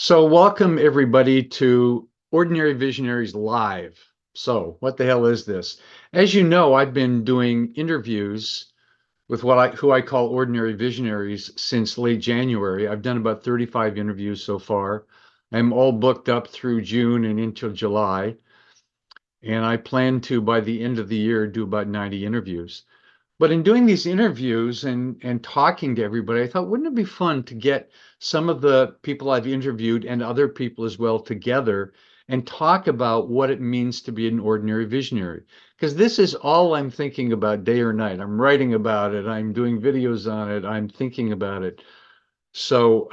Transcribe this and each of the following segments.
So, welcome everybody to Ordinary Visionaries Live. So, what the hell is this? As you know, I've been doing interviews with who I call Ordinary Visionaries since late January. I've done about 35 interviews so far. I'm all booked up through June and into July, and I plan to by the end of the year do about 90 interviews. But in doing these interviews and talking to everybody, I thought, wouldn't it be fun to get some of the people I've interviewed and other people as well together and talk about what it means to be an ordinary visionary? Because this is all I'm thinking about day or night. I'm writing about it, I'm doing videos on it, I'm thinking about it. So,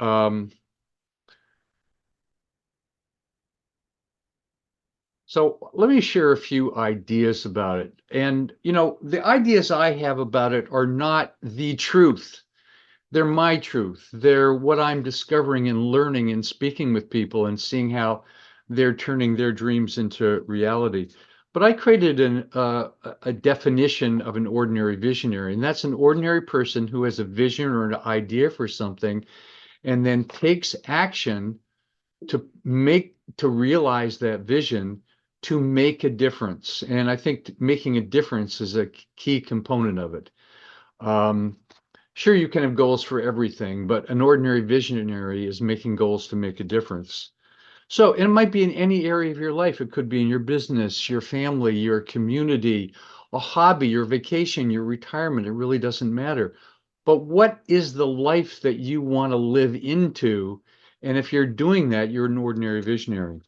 so let me share a few ideas about it. And, the ideas I have about it are not the truth. They're my truth. They're what I'm discovering and learning and speaking with people and seeing how they're turning their dreams into reality. But I created a definition of an ordinary visionary, and that's an ordinary person who has a vision or an idea for something and then takes action to realize that vision to make a difference. And I think making a difference is a key component of it. Um, Sure, you can have goals for everything, but an ordinary visionary is making goals to make a difference. So it might be in any area of your life. It could be in your business, your family, your community, a hobby, your vacation, your retirement. It really doesn't matter. But what is the life that you want to live into? And if you're doing that, you're an ordinary visionary.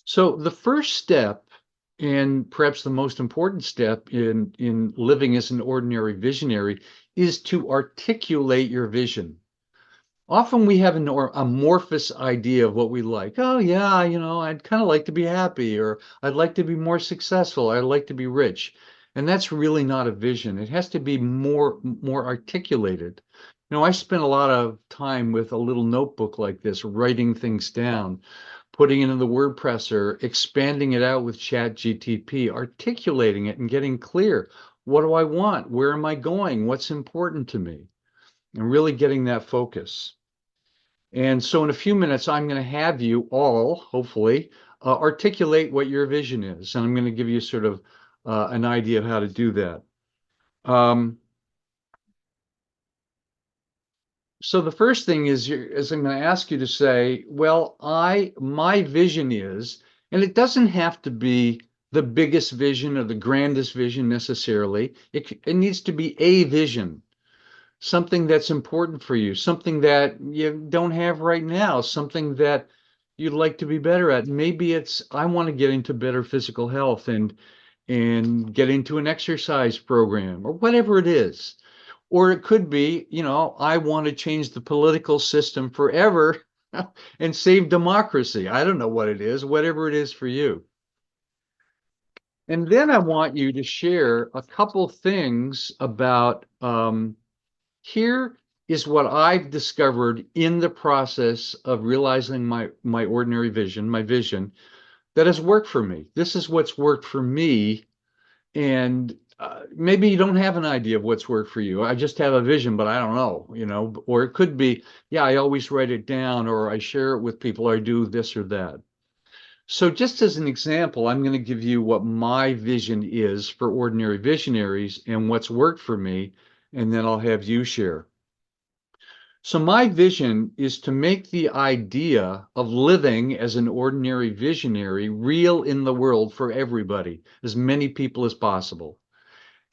So the first step, and perhaps the most important step in living as an ordinary visionary, is to articulate your vision. Often we have an amorphous idea of what we like. Oh yeah, I'd kind of like to be happy, or I'd like to be more successful, I'd like to be rich. And that's really not a vision. It has to be more articulated. I spent a lot of time with a little notebook like this, writing things down, putting it in the word processor, expanding it out with Chat GTP, articulating it and getting clear. What do I want? Where am I going? What's important to me? And really getting that focus. And so in a few minutes, I'm going to have you all, hopefully, articulate what your vision is. And I'm going to give you sort of an idea of how to do that. Um, so the first thing is I'm going to ask you to say, well, my vision is, and it doesn't have to be the biggest vision or the grandest vision necessarily. It needs to be a vision, something that's important for you, something that you don't have right now, something that you'd like to be better at. Maybe it's I want to get into better physical health and get into an exercise program or whatever it is. Or it could be, I want to change the political system forever and save democracy. I don't know what it is, whatever it is for you. And then I want you to share a couple things about here is what I've discovered in the process of realizing my ordinary vision, my vision that has worked for me. This is what's worked for me, and maybe you don't have an idea of what's worked for you. I just have a vision, but I don't know, Or it could be, yeah, I always write it down, or I share it with people, or I do this or that. So just as an example, I'm going to give you what my vision is for ordinary visionaries and what's worked for me, and then I'll have you share. So my vision is to make the idea of living as an ordinary visionary real in the world for everybody, as many people as possible.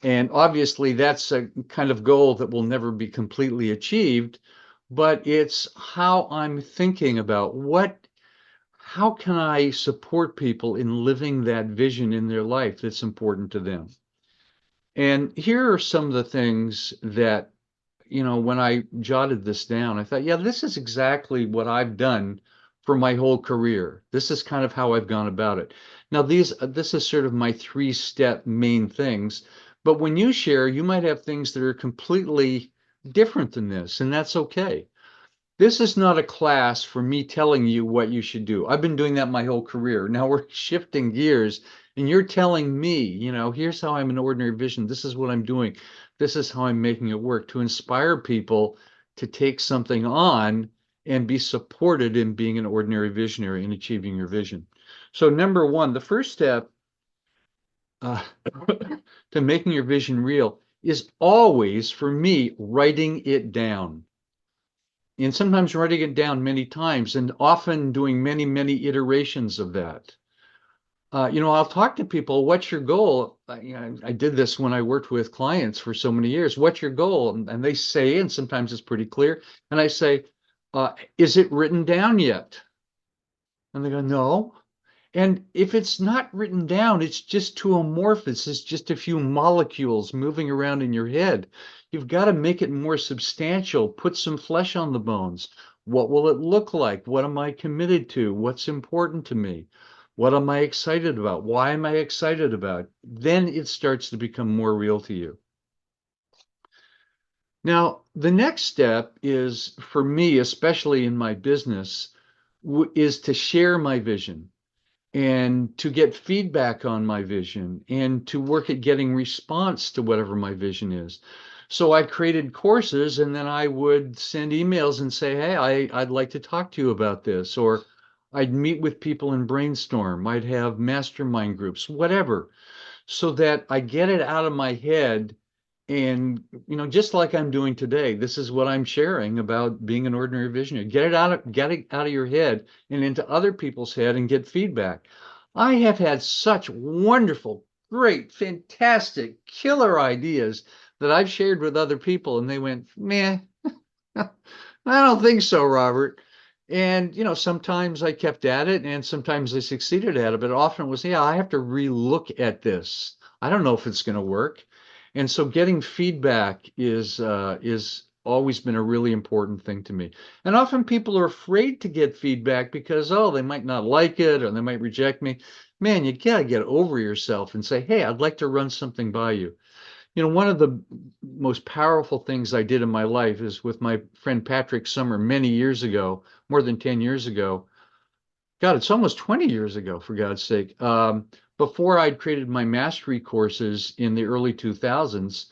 And obviously that's a kind of goal that will never be completely achieved, but it's how I'm thinking about how can I support people in living that vision in their life that's important to them? And here are some of the things that when I jotted this down, I thought, yeah, this is exactly what I've done for my whole career. This is kind of how I've gone about it. Now, this is sort of my three-step main things, but when you share, you might have things that are completely different than this, and that's okay. This is not a class for me telling you what you should do. I've been doing that my whole career. Now we're shifting gears and you're telling me, here's how I'm an ordinary vision. This is what I'm doing. This is how I'm making it work to inspire people to take something on and be supported in being an ordinary visionary and achieving your vision. So number one, the first step uh, to making your vision real is always, for me, writing it down. And sometimes writing it down many times and often doing many, many iterations of that. I'll talk to people, what's your goal? I did this when I worked with clients for so many years. What's your goal? And they say, and sometimes it's pretty clear. And I say, is it written down yet? And they go, no. And if it's not written down, it's just too amorphous. It's just a few molecules moving around in your head. You've got to make it more substantial, put some flesh on the bones. What will it look like? What am I committed to? What's important to me? What am I excited about? Why am I excited about? Then it starts to become more real to you. Now, the next step is, for me, especially in my business, is to share my vision and to get feedback on my vision and to work at getting response to whatever my vision is. So I created courses, and then I would send emails and say, hey, I'd like to talk to you about this. Or I'd meet with people and brainstorm. I'd have mastermind groups, whatever, so that I get it out of my head. And, just like I'm doing today, this is what I'm sharing about being an ordinary visionary. Get it out of your head and into other people's head and get feedback. I have had such wonderful, great, fantastic, killer ideas that I've shared with other people, and they went, meh, I don't think so, Robert. And, sometimes I kept at it and sometimes I succeeded at it, but often it was, yeah, I have to relook at this. I don't know if it's going to work. And so getting feedback is always been a really important thing to me. And often people are afraid to get feedback because, oh, they might not like it or they might reject me. Man, you gotta get over yourself and say, hey, I'd like to run something by you. One of the most powerful things I did in my life is with my friend Patrick Summer many years ago, more than 10 years ago. God, it's almost 20 years ago, for God's sake. Before I'd created my mastery courses in the early 2000s,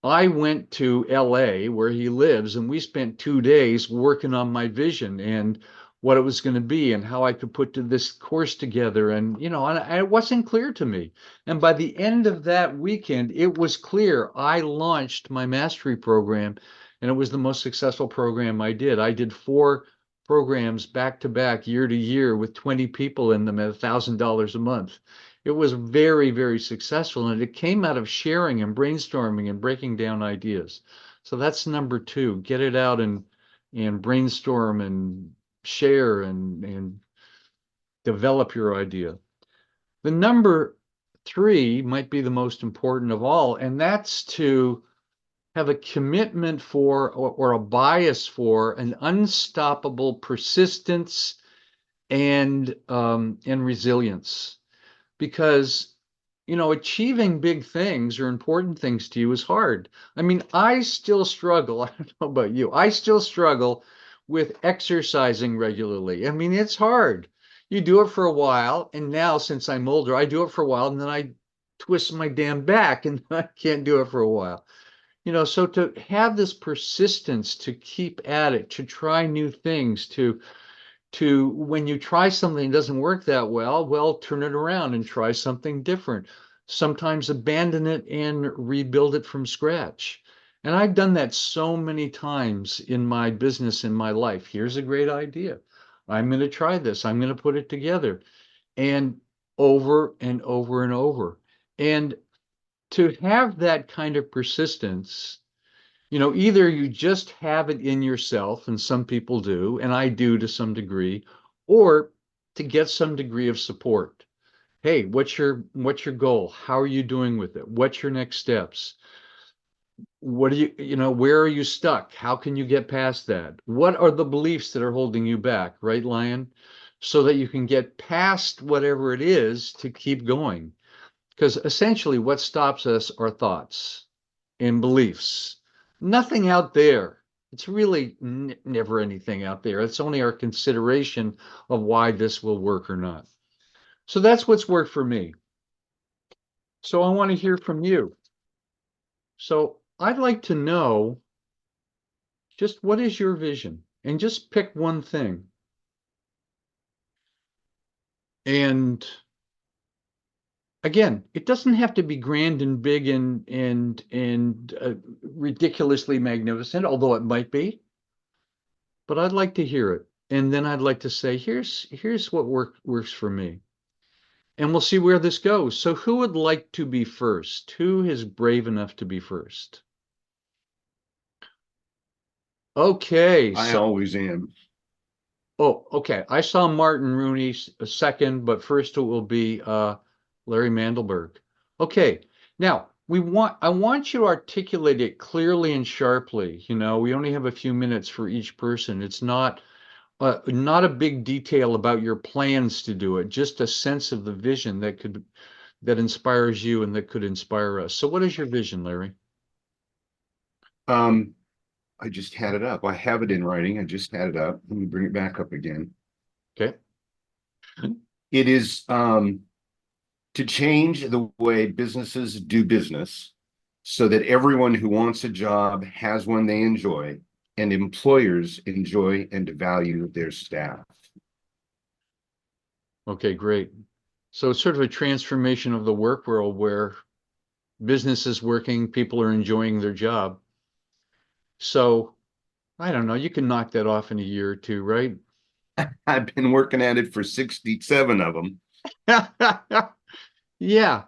I went to LA where he lives, and we spent 2 days working on my vision and what it was going to be and how I could put this course together. And, and it wasn't clear to me. And by the end of that weekend, it was clear. I launched my mastery program, and it was the most successful program I did. I did 4 programs back to back, year to year, with 20 people in them at $1,000 a month. It was very, very successful, and it came out of sharing and brainstorming and breaking down ideas. So that's number 2. Get it out and brainstorm and share and develop your idea. The number 3 might be the most important of all, and that's to have a commitment for or a bias for an unstoppable persistence and resilience. Because, achieving big things or important things to you is hard. I mean, I still struggle. I don't know about you. I still struggle with exercising regularly. I mean, it's hard. You do it for a while, and now since I'm older, I do it for a while, and then I twist my damn back, and I can't do it for a while. So to have this persistence, to keep at it, to try new things, to when you try something that doesn't work that well, turn it around and try something different. Sometimes abandon it and rebuild it from scratch. And I've done that so many times in my business, in my life. Here's a great idea. I'm going to try this. I'm going to put it together. And over and over and over. And to have that kind of persistence, either you just have it in yourself, and some people do, and I do to some degree, or to get some degree of support. Hey, what's your goal? How are you doing with it? What's your next steps? What do where are you stuck? How can you get past that? What are the beliefs that are holding you back, right, Lion? So that you can get past whatever it is to keep going. Because essentially what stops us are thoughts and beliefs. Nothing out there. It's really never anything out there. It's only our consideration of why this will work or not. So that's what's worked for me. So I want to hear from you. So I'd like to know, just what is your vision? and just pick one thing. And again, it doesn't have to be grand and big and ridiculously magnificent, although it might be. But I'd like to hear it, and then I'd like to say, here's what works for me, and we'll see where this goes. So, who would like to be first? Who is brave enough to be first? Okay, I so always am. oh, okay. I saw Martin Rooney second, but first it will be Larry Mandelberg. Okay. Now, I want you to articulate it clearly and sharply. You know, we only have a few minutes for each person. It's not a big detail about your plans to do it, just a sense of the vision that inspires you and that could inspire us. So what is your vision, Larry? Um, I just had it up. I have it in writing. I just had it up. Let me bring it back up again. Okay. It is to change the way businesses do business so that everyone who wants a job has one they enjoy and employers enjoy and value their staff. Okay, great. So it's sort of a transformation of the work world where business is working, people are enjoying their job. So I don't know, you can knock that off in a year or two, right? I've been working at it for 67 of them. Yeah.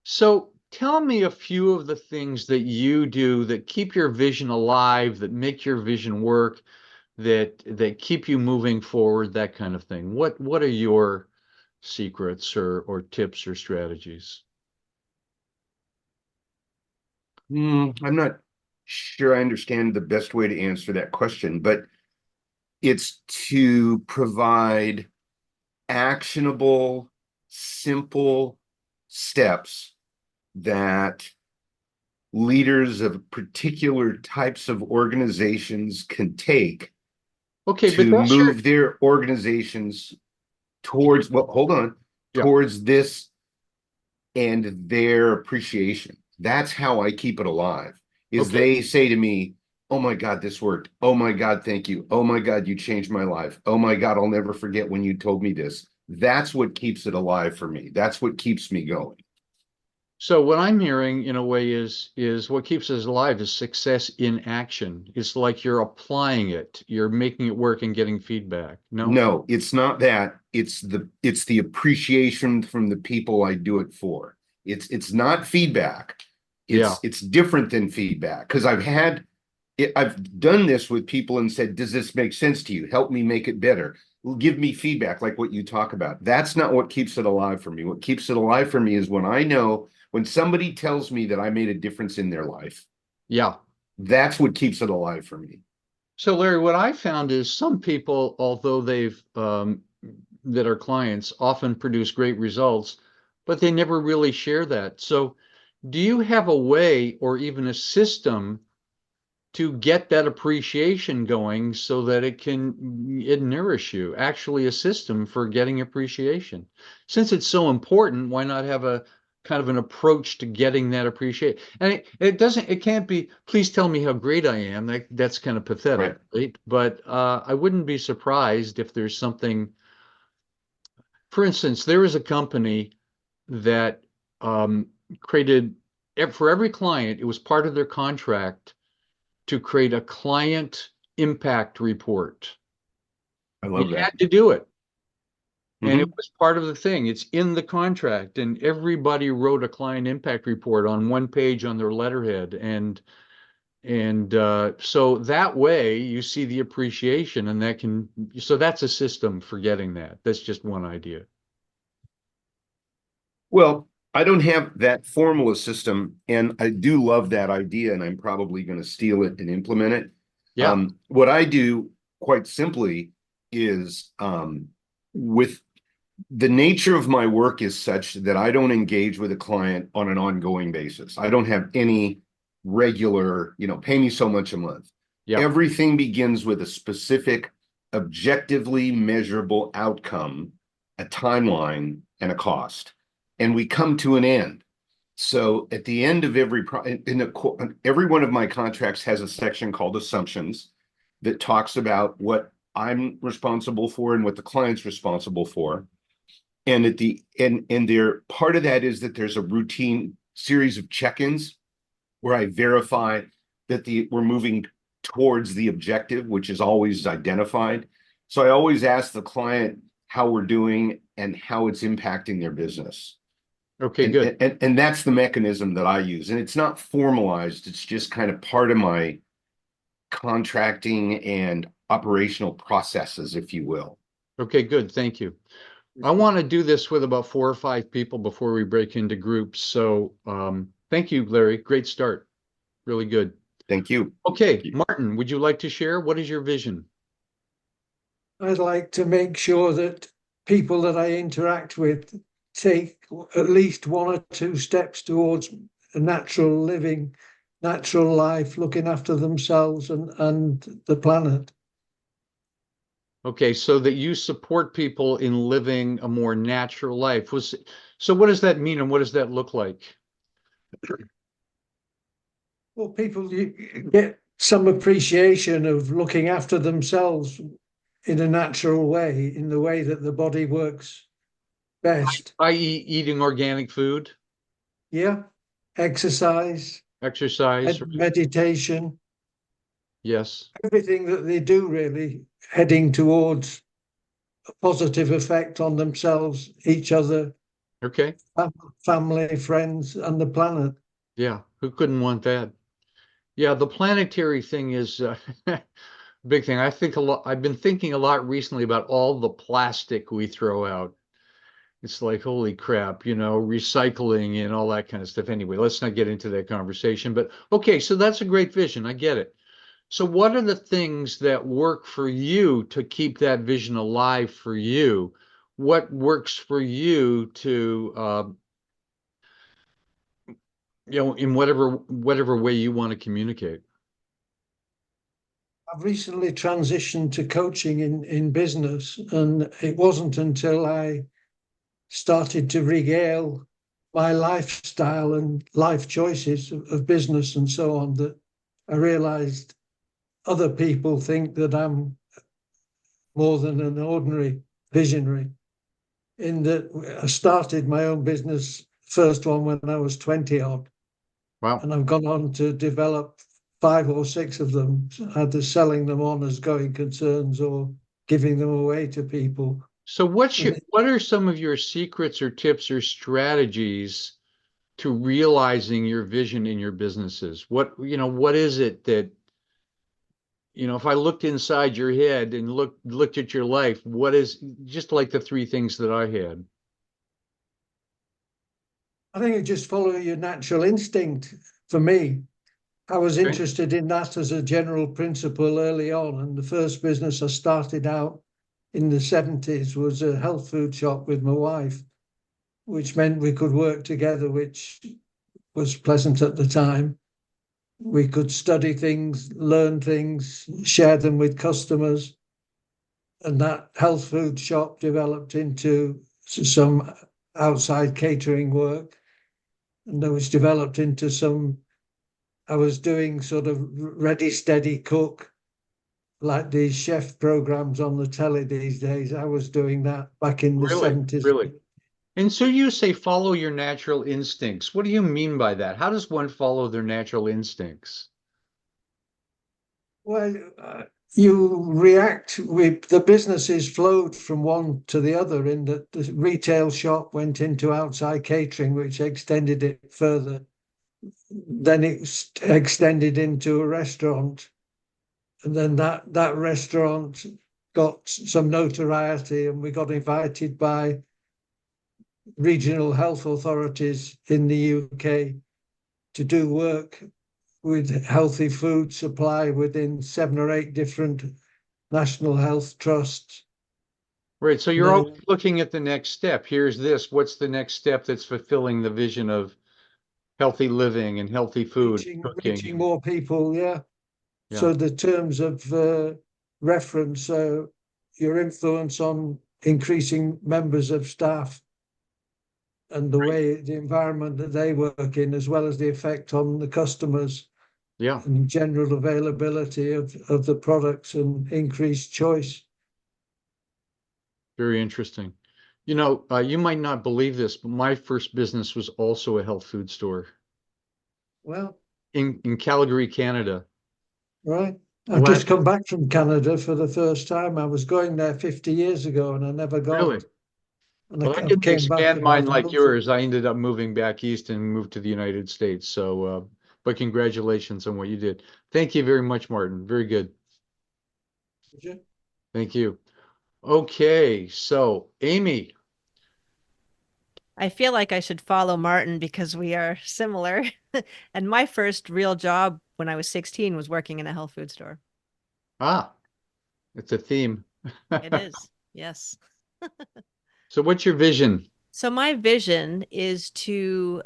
So tell me a few of the things that you do that keep your vision alive, that make your vision work, that keep you moving forward, that kind of thing. What are your secrets or tips or strategies? I'm not sure I understand the best way to answer that question, but it's to provide actionable, simple steps that leaders of particular types of organizations can take Okay, but to that's your move their organizations towards, well, hold on, yeah. towards this and their appreciation. That's how I keep it alive. Is Okay. they say to me, "Oh my God, this worked. Oh my God, thank you. Oh my God, you changed my life. Oh my God, I'll never forget when you told me this." That's what keeps it alive for me. That's what keeps me going. So what I'm hearing in a way is what keeps us alive is success in action. It's like you're applying it, you're making it work and getting feedback. No? No, it's not that. It's the appreciation from the people I do it for. It's not feedback. Yeah. It's different than feedback because I've done this with people and said, "Does this make sense to you? Help me make it better. Give me feedback like what you talk about." That's not what keeps it alive for me. What keeps it alive for me is when I know when somebody tells me that I made a difference in their life. Yeah. That's what keeps it alive for me. So Larry, what I found is some people, although they've that are clients, often produce great results, but they never really share that. So do you have a way or even a system to get that appreciation going so that it nourish you, actually a system for getting appreciation? Since it's so important, why not have a kind of an approach to getting that appreciation? And it can't be, please tell me how great I am. That's kind of Right. pathetic, right? But I wouldn't be surprised if there's something, for instance, there is a company that um, created, for every client, it was part of their contract to create a client impact report. I You love that. had to do it. And it Mm-hmm. was part of the thing. It's in the contract. And everybody wrote a client impact report on one page on their letterhead. And so that way you see the appreciation and so that's a system for getting that. That's just one idea. Well, I don't have that formal a system, and I do love that idea, and I'm probably going to steal it and implement it. Yeah. What I do quite simply is with the nature of my work is such that I don't engage with a client on an ongoing basis. I don't have any regular, pay me so much a month. Yeah. Everything begins with a specific, objectively measurable outcome, a timeline, and a cost. And we come to an end. So at the end of every one of my contracts has a section called assumptions. that talks about what I'm responsible for and what the client's responsible for. And there part of that is that there's a routine series of check-ins where I verify that we're moving towards the objective, which is always identified. So I always ask the client how we're doing and how it's impacting their business. Okay, good. And that's the mechanism that I use. And it's not formalized. It's just kind of part of my contracting and operational processes, if you will. Okay, good. Thank you. I want to do this with about 4 or 5 people before we break into groups. So thank you, Larry. Great start. Really good. Thank you. Okay, Thank you. Martin, would you like to share? What is your vision? I'd like to make sure that people that I interact with take at least 1 or 2 steps towards a natural living, natural life, looking after themselves and the planet. Okay, so that you support people in living a more natural life. So what does that mean and what does that look like? Well, people get some appreciation of looking after themselves in a natural way, in the way that the body works best. I.e. eating organic food, Yeah, exercise, exercise. meditation, Yes. everything that they do really heading towards a positive effect on themselves, each other, Okay. family, friends, and the planet. Yeah. Who couldn't want that? Yeah, the planetary thing is a big thing. I think a lot. I've been thinking a lot recently about all the plastic we throw out. It's like, holy crap, recycling and all that kind of stuff. Anyway, let's not get into that conversation. But okay, so that's a great vision. I get it. So what are the things that work for you to keep that vision alive for you? What works for you to, in whatever way you want to communicate? I've recently transitioned to coaching in business, and it wasn't until I started to regale my lifestyle and life choices of business and so on that I realized other people think that I'm more than an ordinary visionary, in that I started my own business, first one when I was 20 odd. Wow. And I've gone on to develop 5 or 6 of them, either selling them on as going concerns or giving them away to people. So what are some of your secrets or tips or strategies to realizing your vision in your businesses? What is it that, if I looked inside your head and looked at your life, what is just like the 3 things that I had? I think you just follow your natural instinct. For me, I was Okay. interested in that as a general principle early on. And the first business I started out in the 70s was a health food shop with my wife, which meant we could work together, which was pleasant at the time. We could study things, learn things, share them with customers. And that health food shop developed into some outside catering work. And that was developed into I was doing sort of ready, steady cook, like these chef programs on the telly these days. I was doing that back in the Really? 70s. Really? And so you say follow your natural instincts. What do you mean by that? How does one follow their natural instincts? Well, you react with the businesses flowed from one to the other, in that the retail shop went into outside catering, which extended it further. Then it extended into a restaurant. And then that restaurant got some notoriety, and we got invited by regional health authorities in the UK to do work with healthy food supply within 7 or 8 different national health trusts. Right. So you're always looking at the next step. Here's this. What's the next step that's fulfilling the vision of healthy living and healthy food, cooking? Reaching more people, yeah. Yeah. So the terms of reference, your influence on increasing members of staff and the way, the environment that they work in, as well as the effect on the customers Yeah. and general availability of the products and increased choice. Very interesting. You might not believe this, but my first business was also a health food store Well, in Calgary, Canada. right. I I've just went, come back from Canada for the first time. I was going there 50 years ago and I never got. really? And Well, I I didn't came back expand and I mine like loved it. yours. I ended up moving back east and moved to the United States. But congratulations on what you did. Thank you very much, Martin. Very good. Thank you. Okay, so Amy. I feel like I should follow Martin because we are similar. And my first real job when I was 16 was working in a health food store. Ah, it's a theme. It is. Yes. So what's your vision? So my vision is to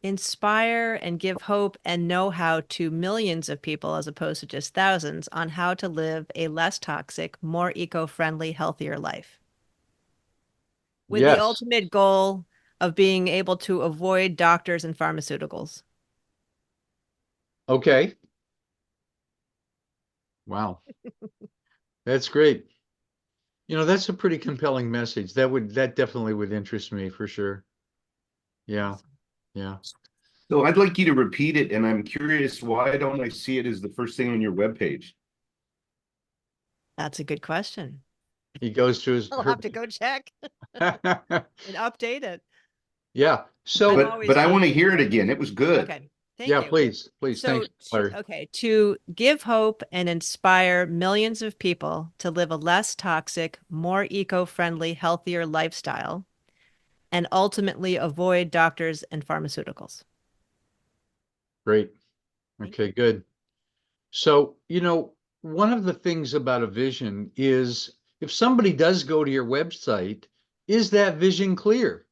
inspire and give hope and know-how to millions of people, as opposed to just thousands, on how to live a less toxic, more eco-friendly, healthier life. With the Yes. ultimate goal of being able to avoid doctors and pharmaceuticals. Okay. Wow. That's great. That's a pretty compelling message. That definitely would interest me for sure. Yeah. Awesome. Yeah. So I'd like you to repeat it, and I'm curious, why don't I see it as the first thing on your webpage? That's a good question. He goes to I'll have to go check and update it. Yeah. I'm So always But I want to changing hear it it. again. It was good. Okay. Thank yeah, you. please, So, thanks, Larry. okay, to give hope and inspire millions of people to live a less toxic, more eco-friendly, healthier lifestyle, and ultimately avoid doctors and pharmaceuticals. Great. Thank Okay, good. So, one of the things about a vision is if somebody does go to your website, is that vision clear?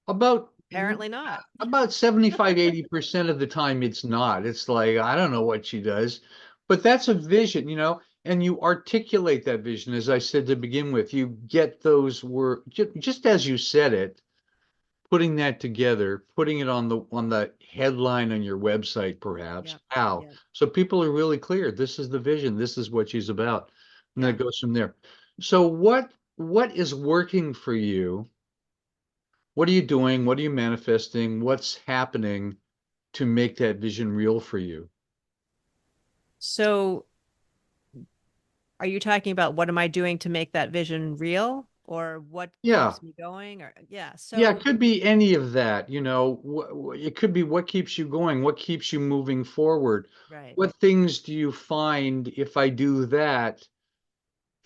About Apparently not. about 75, 80% of the time it's not. It's like, I don't know what she does. But that's a vision, and you articulate that vision, as I said to begin with. You get those words just as you said it, putting that together, putting it on the headline on your website, perhaps. Yeah. How? Yeah. So people are really clear. This is the vision. This is what she's about. And then Yeah. it goes from there. So what is working for you? What are you doing? What are you manifesting? What's happening to make that vision real for you? So, are you talking about what am I doing to make that vision real, or what Yeah. keeps me going? Or yeah. Yeah, it So, could be any of that, it could be what keeps you going, what keeps you moving forward. right. What things do you find if I do that,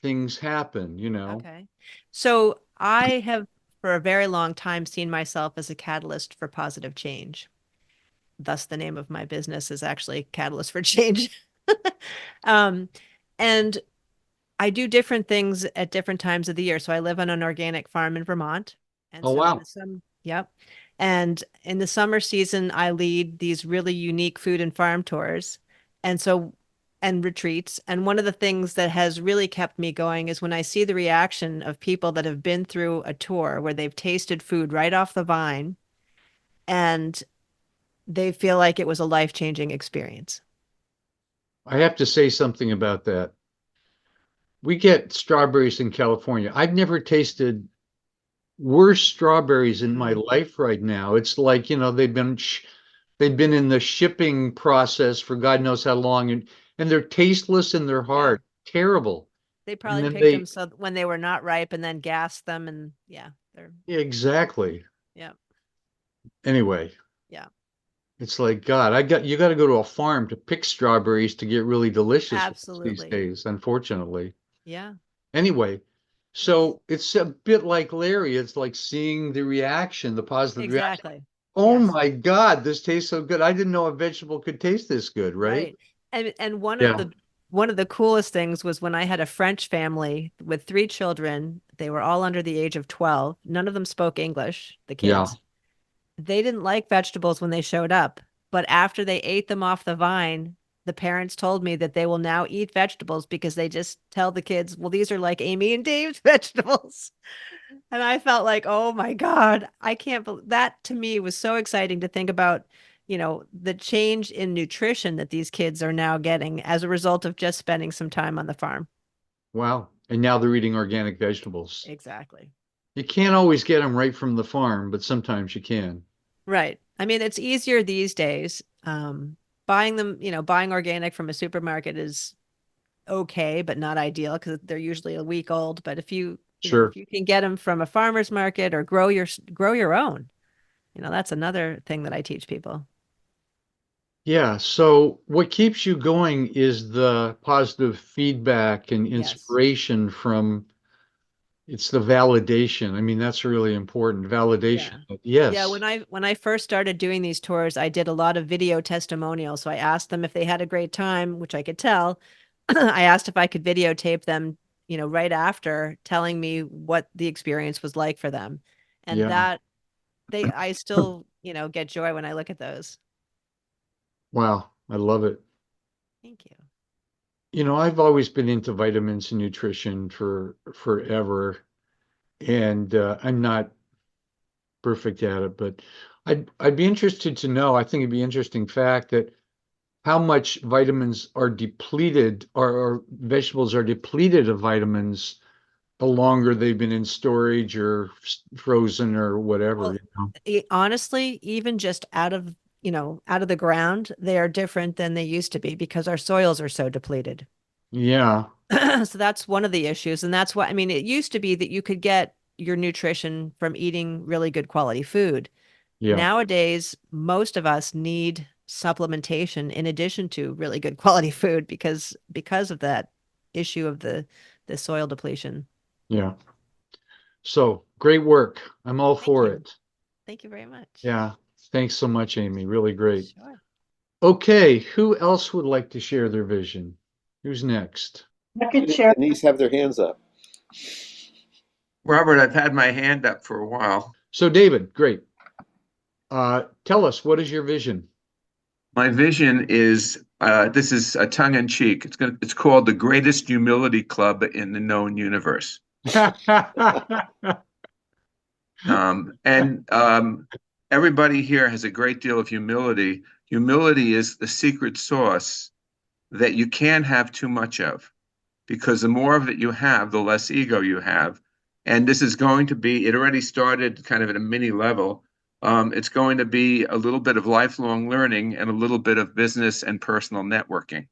things happen? Okay. So I have for a very long time seen myself as a catalyst for positive change. Thus, the name of my business is actually Catalyst for Change. Um, and I do different things at different times of the year. So I live on an organic farm in Vermont. And Oh, so in wow. the yep. And in the summer season, I lead these really unique food and farm tours. And so, and retreats. And one of the things that has really kept me going is when I see the reaction of people that have been through a tour where they've tasted food right off the vine and they feel like it was a life-changing experience. I have to say something about that. We get strawberries in California. I've never tasted worse strawberries in my Mm, life right now. It's like, they've been in the shipping process for God knows how long, and they're tasteless and they're yeah. hard, terrible. They And probably then picked them so when they were not ripe and then gassed them and yeah, they're yeah, exactly. yeah, Anyway, yeah. it's like, God, you got to go to a farm to pick strawberries to get really delicious ones these Absolutely. days, unfortunately. Yeah. Anyway, Yes. so it's a bit like Larry. It's like seeing the reaction, the positive reaction. Exactly. Oh Yes. my God, this tastes so good. I didn't know a vegetable could taste this good, right? Right. And Yeah. one of the coolest things was when I had a French family with three children. They were all under the age of 12. None of them spoke English, the Yeah. kids. They didn't like vegetables when they showed up, but after they ate them off the vine, the parents told me that they will now eat vegetables because they just tell the kids, well, these are like Amy and Dave's vegetables. And I felt like, oh my God, I can't believe that. To me was so exciting to think about the change in nutrition that these kids are now getting as a result of just spending some time on the farm. Wow. And now they're eating organic vegetables. Exactly. You can't always get them right from the farm, but sometimes you can. Right. I mean, it's easier these days. Buying them, buying organic from a supermarket is okay, but not ideal because they're usually a week old. But Sure. if you can get them from a farmer's market or grow your own, that's another thing that I teach people. Yeah. So what keeps you going is the positive feedback and Yes. inspiration from it's the validation. I mean, that's really important. Validation. Yeah. Yeah, Yes. when I first started doing these tours, I did a lot of video testimonials. So I asked them if they had a great time, which I could tell. I asked if I could videotape them, right after telling me what the experience was like for them. And Yeah. I still, get joy when I look at those. Wow. I love it. Thank you. I've always been into vitamins and nutrition for forever, and I'm not perfect at it, but I'd be interested to know. I think it'd be interesting fact that how much vitamins are depleted or vegetables are depleted of vitamins the longer they've been in storage or frozen or whatever, Well, honestly, even just out of the ground, they are different than they used to be because our soils are so depleted. Yeah, So that's one of the issues. And that's why, I mean, it used to be that you could get your nutrition from eating really good quality food. yeah, Nowadays, most of us need supplementation in addition to really good quality food because of that issue of the soil depletion. yeah. So great work. I'm all Thank for you. it. Thank you very much. Yeah. Thanks so much, Amy. Really great. Sure. Okay, who else would like to share their vision? Who's next? I could share. Denise have their hands up. Robert, I've had my hand up for a while. So, David, great. Tell us, what is your vision? My vision is this is a tongue in cheek. It's called the Greatest Humility Club in the Known Universe. And everybody here has a great deal of humility. Humility is the secret sauce that you can't have too much of, because the more of it you have, the less ego you have. And this is going to be, it already started kind of at a mini level. It's going to be a little bit of lifelong learning and a little bit of business and personal networking.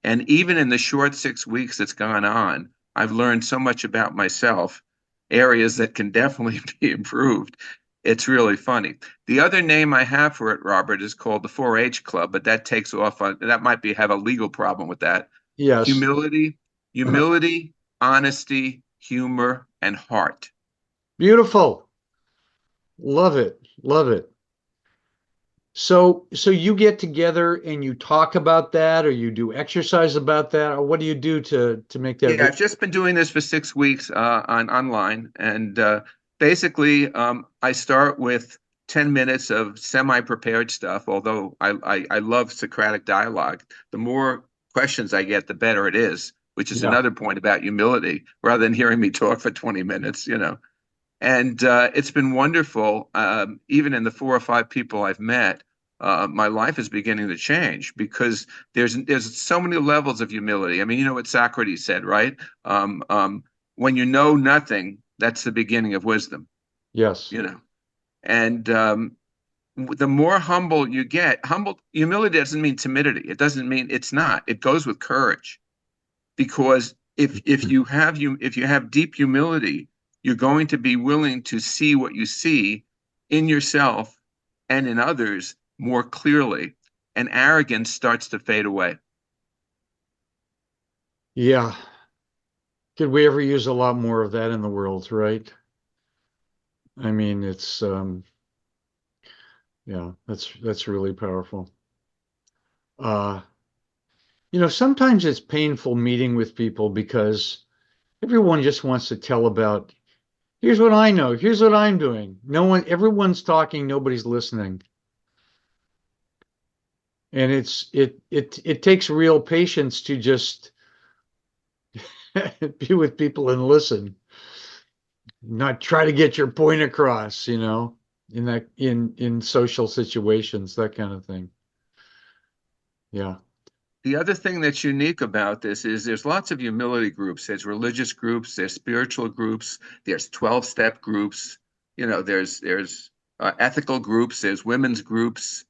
And even in the short 6 weeks that's gone on, I've learned so much about myself, areas that can definitely be improved. It's really funny. The other name I have for it, Robert, is called the 4-H Club, but that takes off on, that might have a legal problem with that. Yes. Humility, honesty, humor, and heart. Beautiful. Love it. Love it. So you get together and you talk about that, or you do exercise about that, or what do you do to make that? Yeah, I've just been doing this for 6 weeks online, and basically I start with 10 minutes of semi-prepared stuff. Although I love Socratic dialogue, the more questions I get, the better it is. Which is another point about humility, rather than hearing me talk for 20 minutes, And it's been wonderful. Even in the 4 or 5 people I've met, my life is beginning to change because there's so many levels of humility. I mean, you know what Socrates said, right? When you know nothing, that's the beginning of wisdom. Yes. And the more humble you get, humility doesn't mean timidity. It doesn't mean it's not. It goes with courage. Because if you have deep humility, you're going to be willing to see what you see in yourself and in others more clearly, and arrogance starts to fade away. Yeah. Could we ever use a lot more of that in the world, right? I mean, it's yeah, that's really powerful. Sometimes it's painful meeting with people because everyone just wants to tell about, here's what I know, here's what I'm doing. Everyone's talking, nobody's listening. And it takes real patience to just be with people and listen, not try to get your point across. in that in social situations, that kind of thing. Yeah. The other thing that's unique about this is there's lots of humility groups. There's religious groups, there's spiritual groups, there's 12-step groups, there's ethical groups, there's women's groups,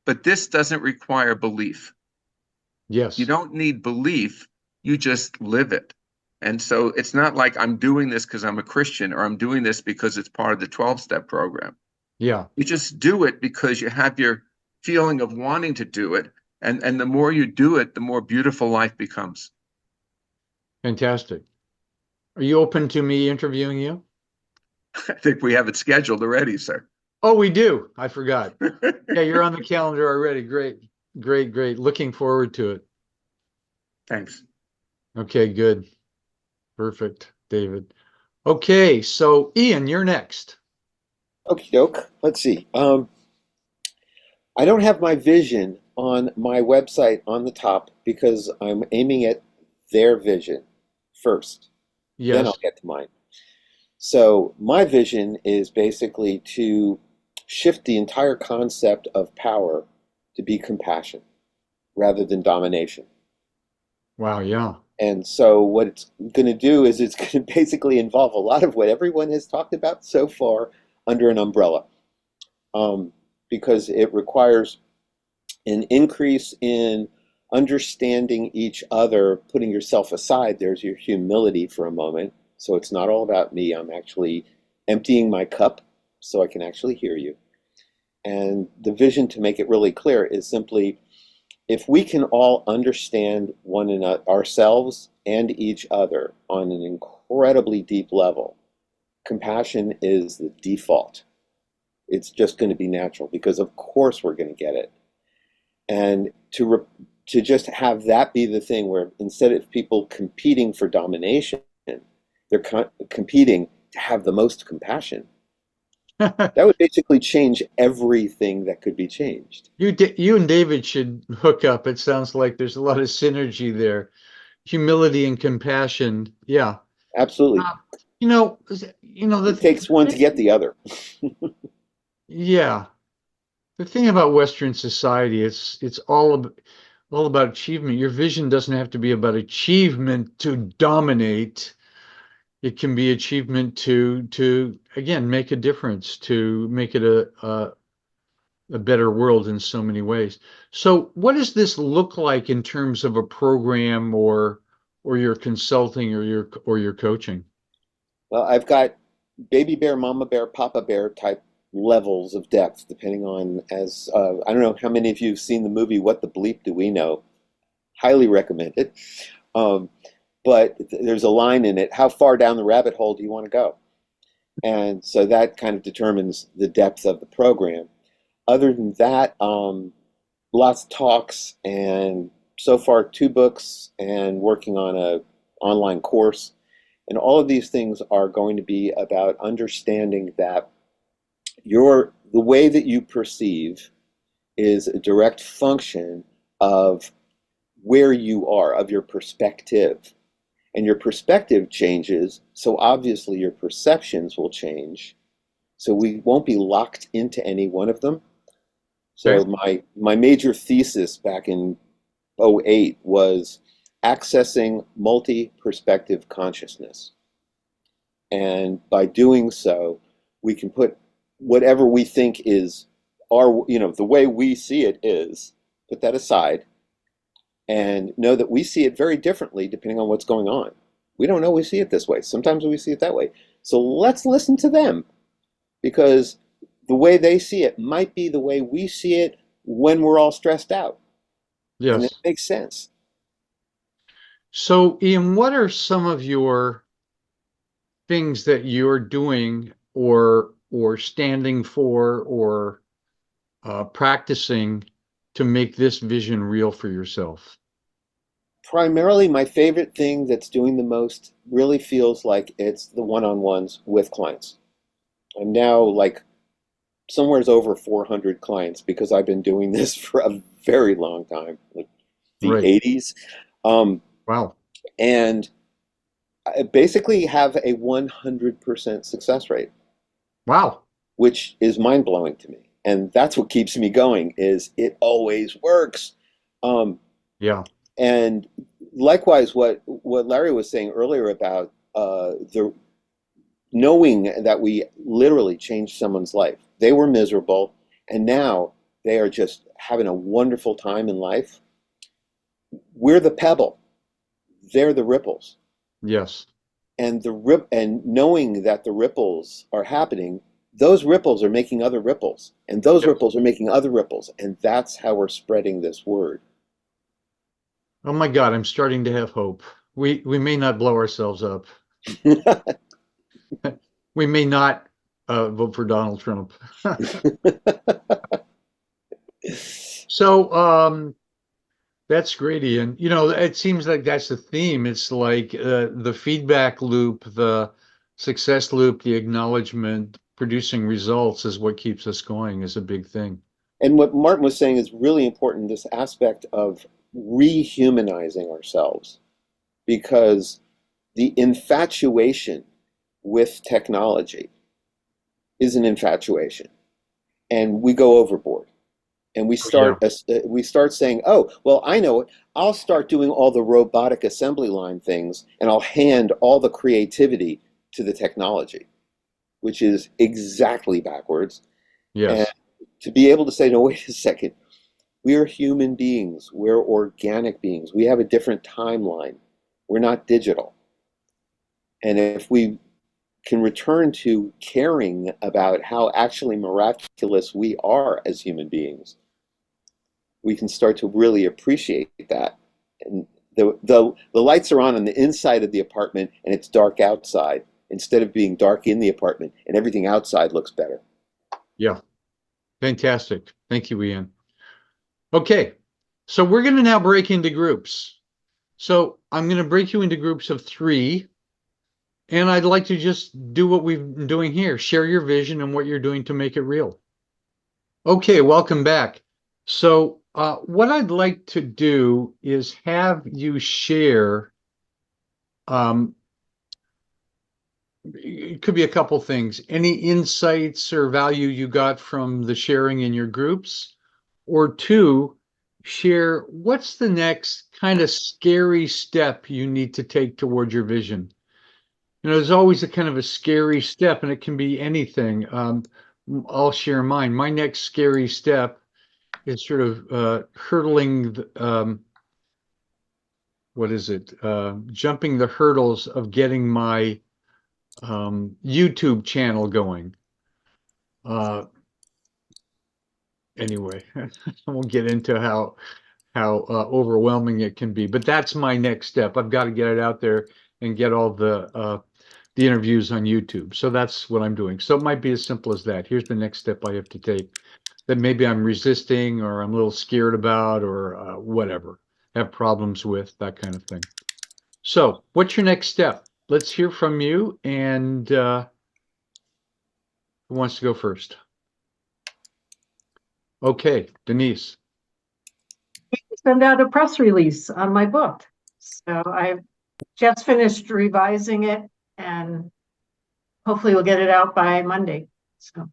but this doesn't require belief. You Yes. don't need belief, you just live it. And so it's not like I'm doing this because I'm a Christian or I'm doing this because it's part of the 12-step program. Yeah. You just do it because you have your feeling of wanting to do it. And the more you do it, the more beautiful life becomes. Fantastic. Are you open to me interviewing you? I think we have it scheduled already, sir. Oh, we do. I forgot. Yeah, you're on the calendar already. Great. Great, great. Looking forward to it. Thanks. Okay, good. Perfect, David. Okay, so Ian, you're next. Okie doke. Let's see. I don't have my vision on my website on the top because I'm aiming at their vision first. Then Yes. I'll get to mine. So my vision is basically to shift the entire concept of power to be compassion rather than domination. Wow, yeah. And so what it's going to do is it's going to basically involve a lot of what everyone has talked about so far under an umbrella, because it requires an increase in understanding each other, putting yourself aside. There's your humility for a moment. So it's not all about me. I'm actually emptying my cup so I can actually hear you. And the vision, to make it really clear, is simply if we can all understand one another, ourselves and each other on an incredibly deep level, compassion is the default. It's just going to be natural because of course we're going to get it. And to just have that be the thing where instead of people competing for domination, they're competing to have the most compassion. That would basically change everything that could be changed. You and David should hook up. It sounds like there's a lot of synergy there. Humility and compassion. Yeah. Absolutely. You know, the It takes one to get the other. yeah. The thing about Western society, it's all about achievement. Your vision doesn't have to be about achievement to dominate. It can be achievement to again make a difference, to make it a better world in so many ways. So what does this look like in terms of a program or your consulting or your coaching? Well, I've got baby bear, mama bear, papa bear type levels of depth, depending on I don't know how many of you have seen the movie What the Bleep Do We Know? Highly recommend it. But there's a line in it, how far down the rabbit hole do you want to go? And so that kind of determines the depth of the program. Other than that, lots of talks, and so far 2 books and working on a online course. And all of these things are going to be about understanding that the way that you perceive is a direct function of where you are, of your perspective. And your perspective changes, so obviously your perceptions will change. So we won't be locked into any one of them. So my major thesis back in '08 was accessing multi-perspective consciousness. And by doing so, we can put whatever we think is the way we see it is, put that aside and know that we see it very differently depending on what's going on. We don't know we see it this way. Sometimes we see it that way. So let's listen to them, because the way they see it might be the way we see it when we're all stressed out. And it Yes. makes sense. So, Ian, what are some of your things that you're doing or standing for or practicing to make this vision real for yourself? Primarily, my favorite thing that's doing the most really feels like it's the one-on-ones with clients. I'm now like somewhere's over 400 clients because I've been doing this for a very long time, like the Right. 80s. Wow. And I basically have a 100% success rate. Wow. which is mind-blowing to me. And that's what keeps me going, is it always works. Yeah. And likewise, what Larry was saying earlier about the knowing that we literally changed someone's life. They were miserable, and now they are just having a wonderful time in life. We're the pebble. They're the ripples. Yes. And and knowing that the ripples are happening, those ripples are making other ripples, and those ripples are making other ripples, and that's how we're spreading this word. Oh my God, I'm starting to have hope. We may not blow ourselves up. We may not vote for Donald Trump. So that's great, Ian. You know, it seems like that's the theme. It's like the feedback loop, the success loop, the acknowledgement, producing results is what keeps us going, is a big thing. And what Martin was saying is really important, this aspect of rehumanizing ourselves, because the infatuation with technology is an infatuation, and we go overboard. And we start saying, oh, well, I know it. I'll start doing all the robotic assembly line things, and I'll hand all the creativity to the technology, which is exactly backwards. Yes. And to be able to say, no, wait a second, we're human beings. We're organic beings. We have a different timeline. We're not digital. And if we can return to caring about how actually miraculous we are as human beings, we can start to really appreciate that. And the lights are on the inside of the apartment, and it's dark outside, instead of being dark in the apartment and everything outside looks better. Yeah. Fantastic. Thank you, Ian. Okay. So we're going to now break into groups. So I'm going to break you into groups of 3. And I'd like to just do what we've been doing here. Share your vision and what you're doing to make it real. Okay, welcome back. So what I'd like to do is have you share, it could be a couple things, any insights or value you got from the sharing in your groups, or 2, share what's the next kind of scary step you need to take toward your vision. You know, there's always a kind of a scary step, and it can be anything. I'll share mine. My next scary step is sort of hurdling, what is it? Jumping the hurdles of getting my YouTube channel going. Anyway, I won't get into how overwhelming it can be, but that's my next step. I've got to get it out there and get all the interviews on YouTube. So that's what I'm doing. So it might be as simple as that. Here's the next step I have to take that maybe I'm resisting, or I'm a little scared about, or whatever, have problems with, that kind of thing. So what's your next step? Let's hear from you. And who wants to go first? Okay, Denise. Send out a press release on my book. So I've just finished revising it, and hopefully we'll get it out by Monday. So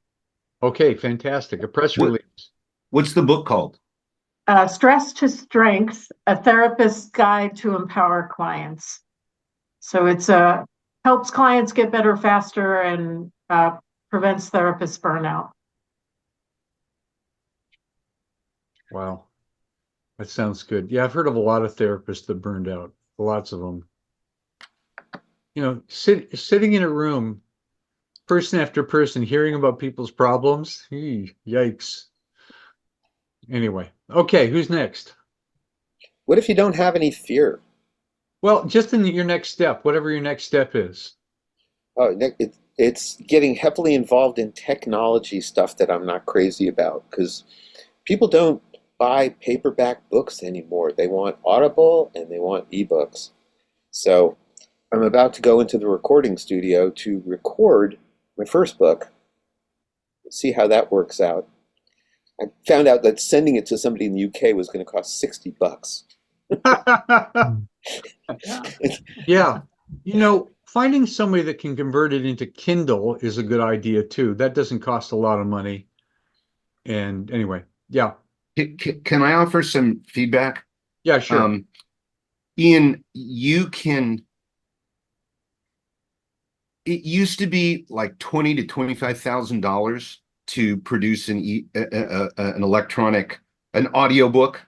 Okay, fantastic. A press release. What's the book called? Stress to Strength, a therapist's guide to empower clients. So it's helps clients get better faster and prevents therapist burnout. Wow. That sounds good. Yeah, I've heard of a lot of therapists that burned out. Lots of them. You know, sitting in a room, person after person, hearing about people's problems. Yikes. Anyway, okay, who's next? What if you don't have any fear? Well, just in your next step, whatever your next step is. It's getting heavily involved in technology stuff that I'm not crazy about, because people don't buy paperback books anymore. They want Audible and they want ebooks. So I'm about to go into the recording studio to record my first book. See how that works out. I found out that sending it to somebody in the UK was going to cost $60. Yeah. You know, finding somebody that can convert it into Kindle is a good idea too. That doesn't cost a lot of money. And anyway, yeah. Can I offer some feedback? Yeah, sure. Ian, you can. It used to be like $20,000 to $25,000 to produce an electronic, an audiobook.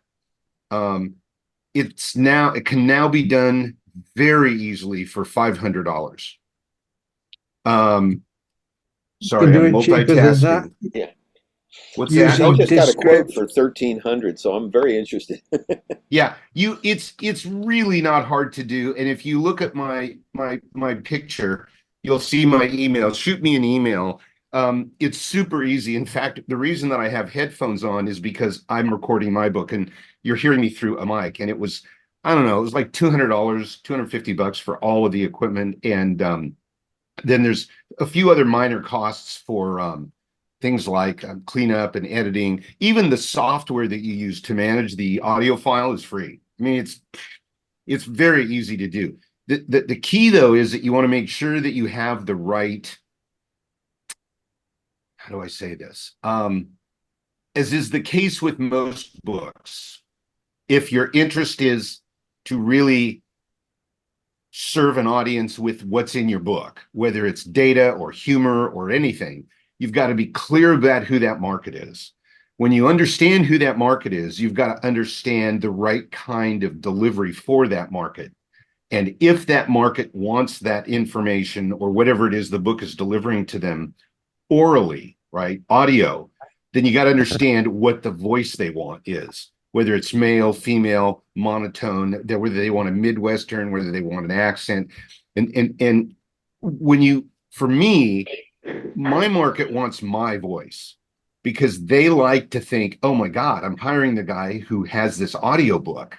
It can now be done very easily for $500. Sorry, do I'm it cheaper than that. multitasking. Yeah. What's Using that? I just got a quote Descript. for 1,300, so I'm very interested. Yeah, it's really not hard to do. And if you look at my picture, you'll see my email. Shoot me an email. It's super easy. In fact, the reason that I have headphones on is because I'm recording my book and you're hearing me through a mic. And it was, I don't know, it was like $200, $250 for all of the equipment. And then there's a few other minor costs for things like cleanup and editing. Even the software that you use to manage the audio file is free. I mean, it's very easy to do. The key though is that you want to make sure that you have the right, how do I say this? As is the case with most books, if your interest is to really serve an audience with what's in your book, whether it's data or humor or anything, you've got to be clear about who that market is. When you understand who that market is, you've got to understand the right kind of delivery for that market. And if that market wants that information or whatever it is the book is delivering to them orally, right, audio, then you got to understand what the voice they want is, whether it's male, female, monotone, whether they want a Midwestern, whether they want an accent. And when you, for me, my market wants my voice because they like to think, oh my God, I'm hiring the guy who has this audiobook.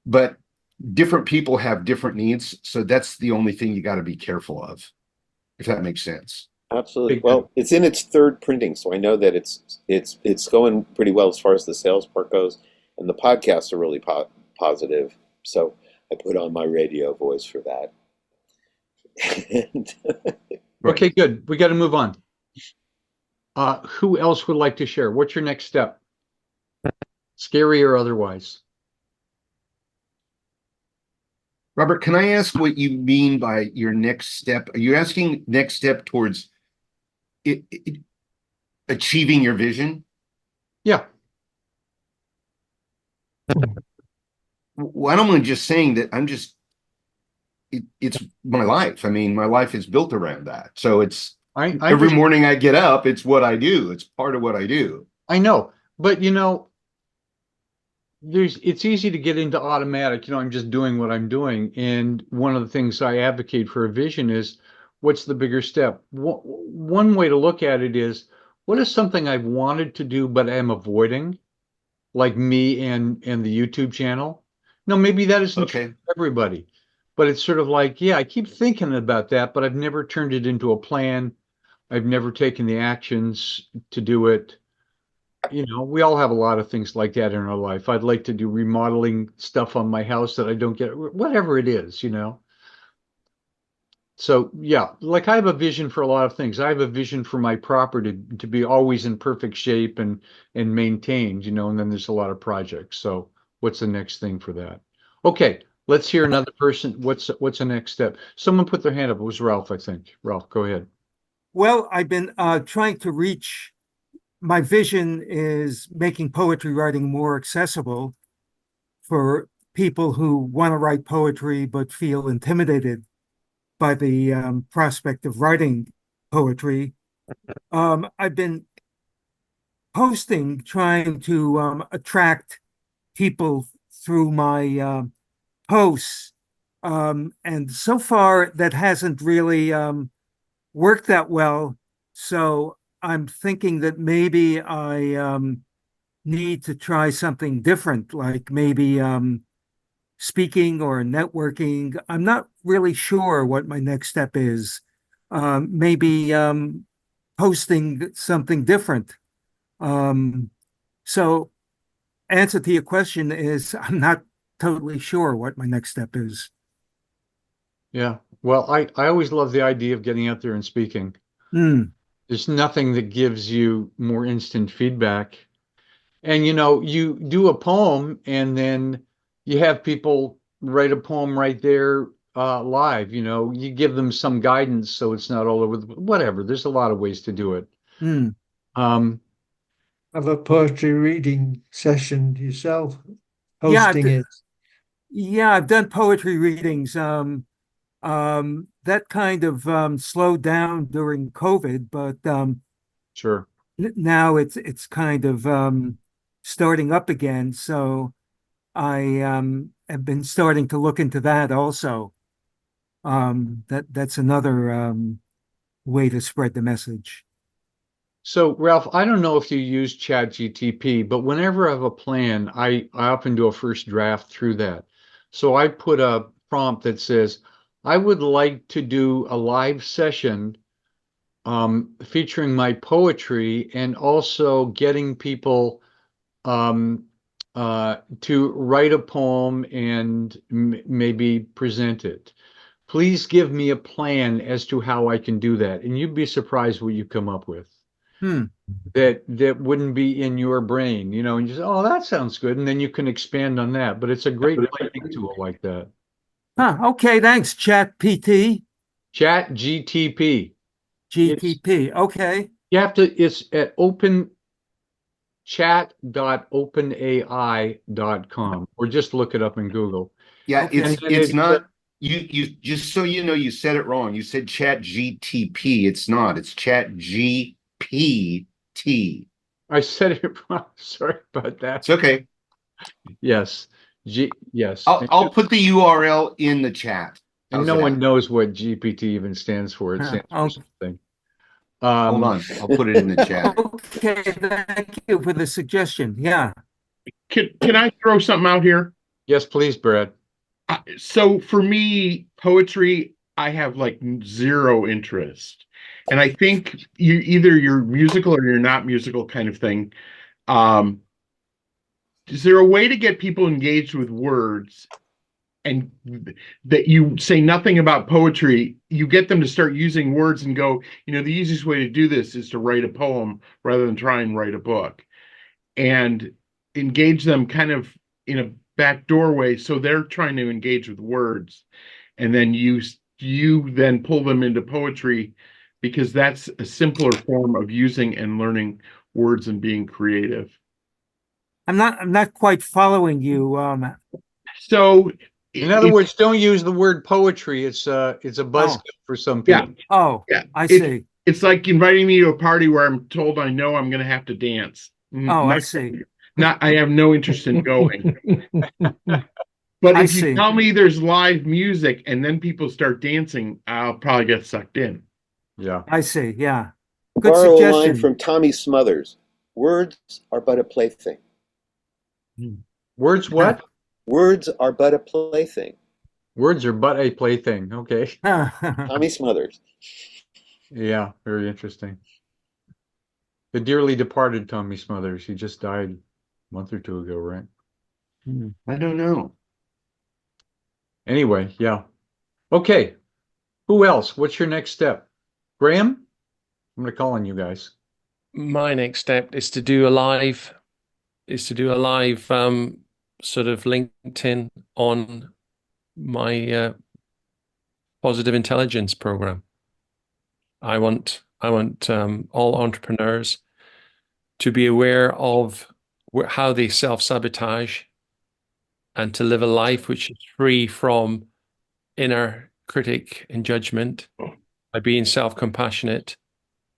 But different people have different needs. So that's the only thing you got to be careful of, if that makes sense. Absolutely. Big Well, it's in its third printing, so I know that it's going pretty well as far as the sales part goes, and the podcasts are really positive. So I put on my radio voice for that. And Okay, good. We got to move on. Who else would like to share? What's your next step? Scary or otherwise? Robert, can I ask what you mean by your next step? Are you asking next step towards achieving your vision? Yeah. Well, I don't mind just saying that it's my life. I mean, my life is built around that. So it's every morning I get up, it's what I do. It's part of what I do. I know, but it's easy to get into automatic, I'm just doing what I'm doing. And one of the things I advocate for a vision is what's the bigger step? One way to look at it is what is something I've wanted to do, but am avoiding, like me and the YouTube channel. No, maybe that isn't true for everybody, but it's sort of like, yeah, I keep thinking about that, but I've never turned it into a plan. I've never taken the actions to do it. We all have a lot of things like that in our life. I'd like to do remodeling stuff on my house that I don't get, whatever it is. So yeah, like I have a vision for a lot of things. I have a vision for my property to be always in perfect shape and maintained, and then there's a lot of projects. So what's the next thing for that? Okay, let's hear another person. What's the next step? Someone put their hand up. It was Ralph, I think. Ralph, go ahead. Well, I've been trying to reach. My vision is making poetry writing more accessible for people who want to write poetry but feel intimidated by the prospect of writing poetry. I've been posting, trying to attract people through my posts. And so far, that hasn't really worked that well. So I'm thinking that maybe I need to try something different, like maybe speaking or networking. I'm not really sure what my next step is. Maybe posting something different. So answer to your question is I'm not totally sure what my next step is. Yeah. Well, I always love the idea of getting out there and speaking. Hmm. There's nothing that gives you more instant feedback. And you do a poem and then you have people write a poem right there live. You give them some guidance so it's not all over whatever. There's a lot of ways to do it. Hmm. Um, Have a poetry reading session yourself, Yeah, hosting it. yeah, I've done poetry readings. That kind of slowed down during COVID, but sure. now it's kind of starting up again. So I have been starting to look into that also. That's another way to spread the message. So, Ralph, I don't know if you use ChatGTP, but whenever I have a plan, I often do a first draft through that. So I put a prompt that says, I would like to do a live session featuring my poetry and also getting people um, to write a poem and maybe present it. Please give me a plan as to how I can do that. And you'd be surprised what you come up with Hmm. that wouldn't be in your brain, and you say, oh, that sounds good. And then you can expand on that. But it's a great writing tool like that. Huh, okay, thanks, Chat PT. Chat GTP. GTP. Okay. You have to, it's at chat.openai.com or just look it up in Google. Yeah, Okay. it's not you just so you know, you said it wrong. You said Chat GTP. It's not. It's Chat GPT. I said it wrong. Sorry about that. It's okay. Yes. Yes. I'll put the URL in the chat. And How's no one that? knows what GPT even stands for. It stands for something. Hold on. I'll put it in the chat. Okay, thank you for the suggestion. Yeah. Can I throw something out here? Yes, please, Brad. So for me, poetry, I have like zero interest. And I think you're musical or you're not musical kind of thing. Is there a way to get people engaged with words and that you say nothing about poetry, you get them to start using words and go, the easiest way to do this is to write a poem rather than try and write a book, and engage them kind of in a back doorway. So they're trying to engage with words, and then you then pull them into poetry because that's a simpler form of using and learning words and being creative. I'm not quite following you. So in other words, don't use the word poetry. It's a buzzkill for some people. Yeah. Oh, Yeah. I see. It's like inviting me to a party where I'm told I know I'm going to have to dance. Oh, I see. I have no interest in going. But if you tell me there's live music and then people start dancing, I'll probably get sucked in. Yeah. I see. Yeah. Good Borrow a line suggestion. from Tommy Smothers. Words are but a plaything. Words what? Words are but a plaything. Words are but a plaything. Okay. Tommy Smothers. Yeah, very interesting. The dearly departed Tommy Smothers. He just died a month or two ago, right? I don't know. Anyway, yeah. Okay. Who else? What's your next step? Graham? I'm going to call on you guys. My next step is to do a live sort of LinkedIn on my positive intelligence program. I want all entrepreneurs to be aware of how they self-sabotage and to live a life which is free from inner critic and judgment by being self-compassionate.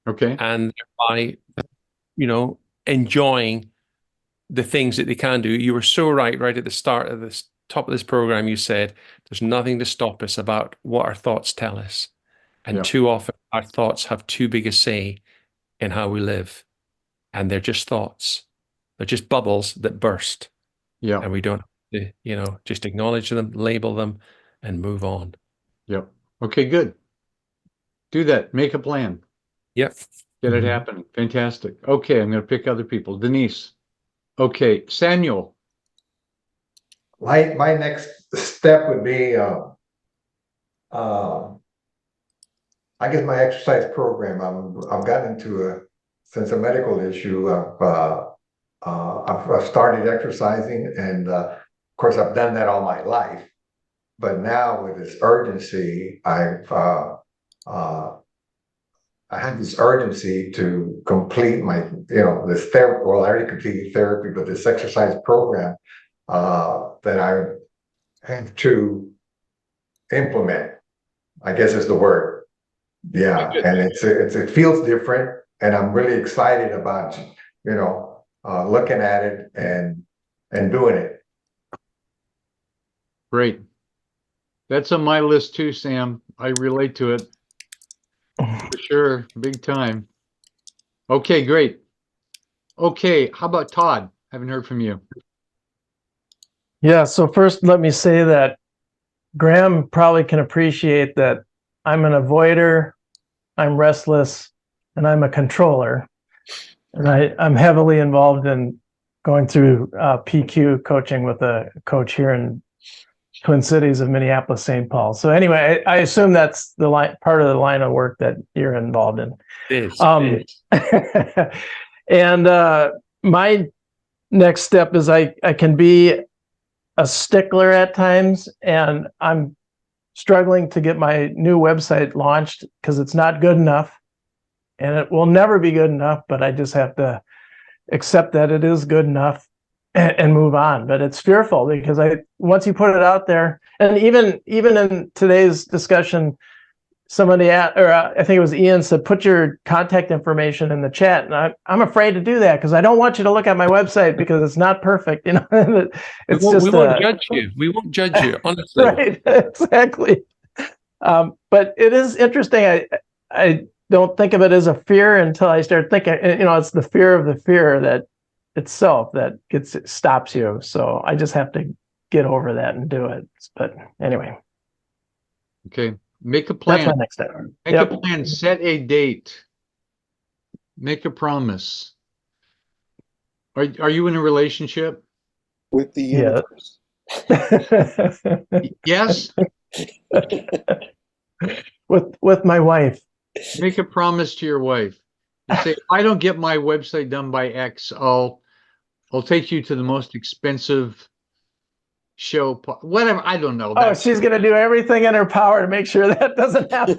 Okay. And by, enjoying the things that they can do. You were so right at the start of this top of this program. You said there's nothing to stop us about what our thoughts tell us. And too often our thoughts have too big a say in how we live. And they're just thoughts. They're just bubbles that burst. Yeah. And we don't have to, just acknowledge them, label them, and move on. Yep. Okay, good. Do that. Make a plan. Yep. Get it happening. Fantastic. Okay, I'm going to pick other people. Denise. Okay, Samuel. My next step would be I guess my exercise program, I've gotten into since a medical issue, I've started exercising, and of course I've done that all my life. But now with this urgency, I had this urgency to complete my, this therapy. Well, I already completed therapy, but this exercise program that I have to implement, I guess is the word. Yeah, and it feels different, and I'm really excited about looking at it and doing it. Great. That's on my list too, Sam. I relate to it for sure, big time. Okay, great. Okay, how about Todd? Haven't heard from you. Yeah, so first let me say that Graham probably can appreciate that I'm an avoider, I'm restless, and I'm a controller. And I'm heavily involved in going through PQ coaching with a coach here in Twin Cities of Minneapolis, St. Paul. So anyway, I assume that's the part of the line of work that you're involved in. It is. And my next step is I can be a stickler at times, and I'm struggling to get my new website launched because it's not good enough, and it will never be good enough, but I just have to accept that it is good enough and move on. But it's fearful because once you put it out there, and even in today's discussion, somebody I think it was Ian said, put your contact information in the chat. And I'm afraid to do that because I don't want you to look at my website because it's not perfect. It's we won't judge you. We won't judge you, honestly. Right, exactly. But it is interesting. I don't think of it as a fear until I start thinking, it's the fear of the fear that itself that stops you. So I just have to get over that and do it. But anyway. Okay. Make a plan. That's my next step. Make a plan. Set a date. Make a promise. Are you in a relationship? With the universe. Yes. With my wife. Make a promise to your wife. You say, if I don't get my website done by X, I'll take you to the most expensive show, whatever. I don't know. Oh, she's going to do everything in her power to make sure that doesn't happen.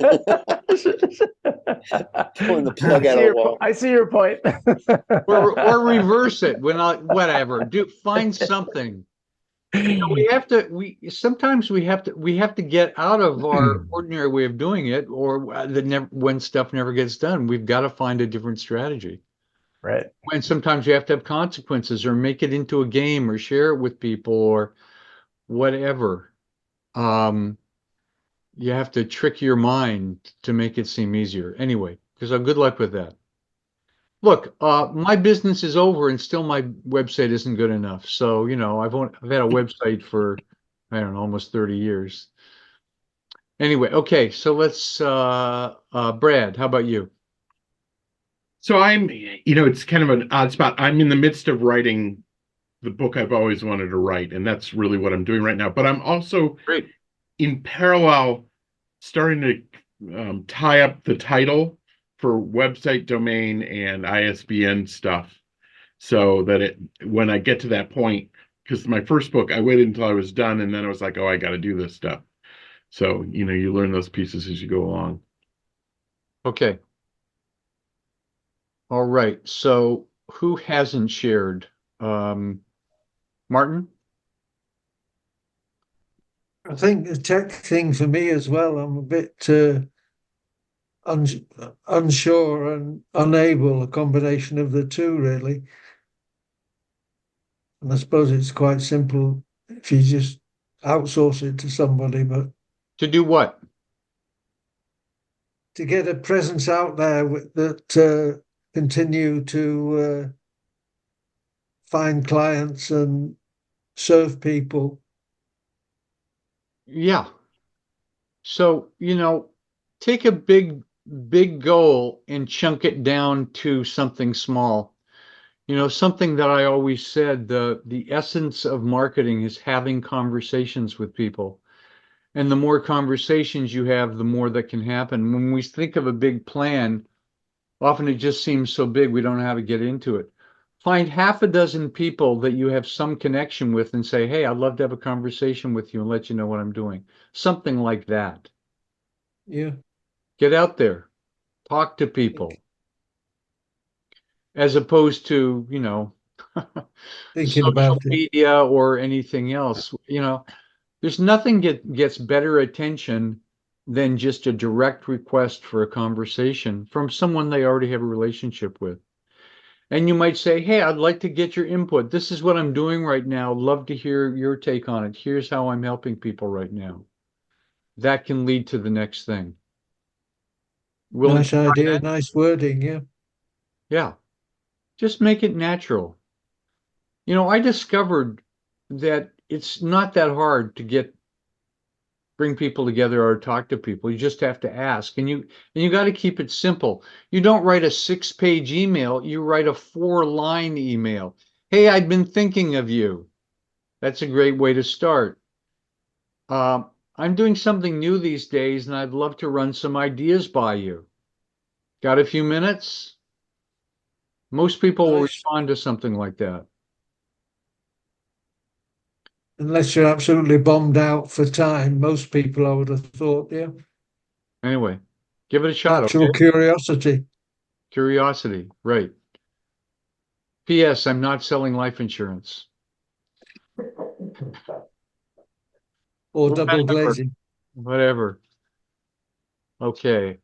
Pulling the plug out of the wall. I see your point. or reverse it. Whatever. Find something. Sometimes we have to get out of our ordinary way of doing it, or when stuff never gets done, we've got to find a different strategy. Right. And sometimes you have to have consequences, or make it into a game, or share it with people, or whatever. You have to trick your mind to make it seem easier. Anyway, so good luck with that. Look, my business is over, and still my website isn't good enough. So, I've had a website for, I don't know, almost 30 years. Anyway, okay, so let's, Brad, how about you? So it's kind of an odd spot. I'm in the midst of writing the book I've always wanted to write, and that's really what I'm doing right now. But I'm also in parallel starting to tie up the title for website, domain, and ISBN stuff, so that when I get to that point, because my first book, I waited until I was done, and then I was like, oh, I got to do this stuff. So, you learn those pieces as you go along. Okay. All right. So who hasn't shared? Martin? I think the tech thing for me as well, I'm a bit unsure and unable, a combination of the two, really. And I suppose it's quite simple if you just outsource it to somebody, but to do what? To get a presence out there that continue to find clients and serve people. Yeah. So, take a big goal and chunk it down to something small. Something that I always said, the essence of marketing is having conversations with people. And the more conversations you have, the more that can happen. When we think of a big plan, often it just seems so big we don't know how to get into it. Find half a dozen people that you have some connection with and say, hey, I'd love to have a conversation with you and let you know what I'm doing. Something like that. Yeah. Get out there, talk to people, as opposed to, Thinking social about it. media or anything else. There's nothing gets better attention than just a direct request for a conversation from someone they already have a relationship with. And you might say, hey, I'd like to get your input. This is what I'm doing right now. Love to hear your take on it. Here's how I'm helping people right now. That can lead to the next thing. Willing Nice to try idea, that? nice wording, yeah. Yeah. Just make it natural. I discovered that it's not that hard to bring people together or talk to people. You just have to ask, and you got to keep it simple. You don't write a 6-page email. You write a 4-line email. Hey, I've been thinking of you. That's a great way to start. I'm doing something new these days, and I'd love to run some ideas by you. Got a few minutes? Most people will Nice. respond to something like that. Unless you're absolutely bombed out for time, most people I would have thought, yeah. Anyway, give it a shot. Natural Okay? curiosity. Curiosity, right. P.S. I'm not selling life insurance. Or double Whatever. glazing. Whatever. Okay.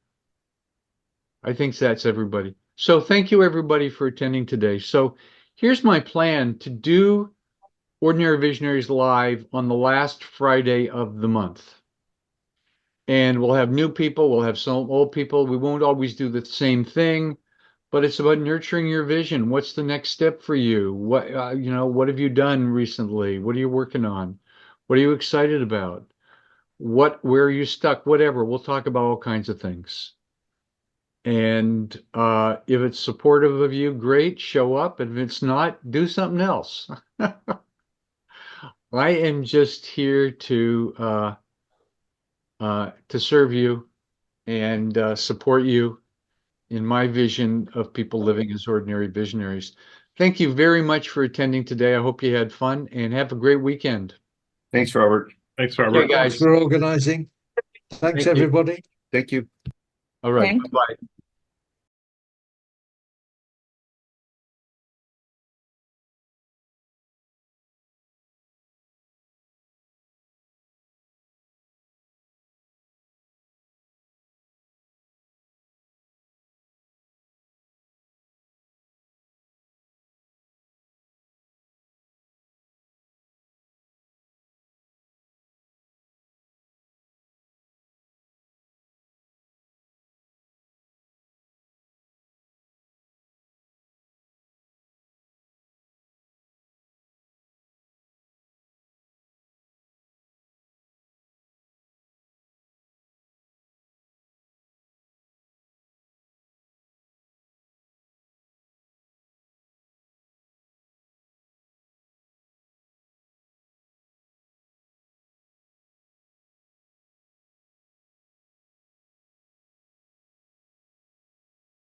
I think that's everybody. So thank you everybody for attending today. So here's my plan to do Ordinary Visionaries Live on the last Friday of the month. And we'll have new people, we'll have some old people. We won't always do the same thing, but it's about nurturing your vision. What's the next step for you? What have you done recently? What are you working on? What are you excited about? Where are you stuck? Whatever. We'll talk about all kinds of things. And if it's supportive of you, great, show up. And if it's not, do something else. I am just here to serve you and support you in my vision of people living as ordinary visionaries. Thank you very much for attending today. I hope you had fun and have a great weekend. Thanks, Robert. Thanks, Robert. Okay, guys. Thanks for organizing. Thanks, Thank you. everybody. Thank you. All right. Thank you. Bye-bye.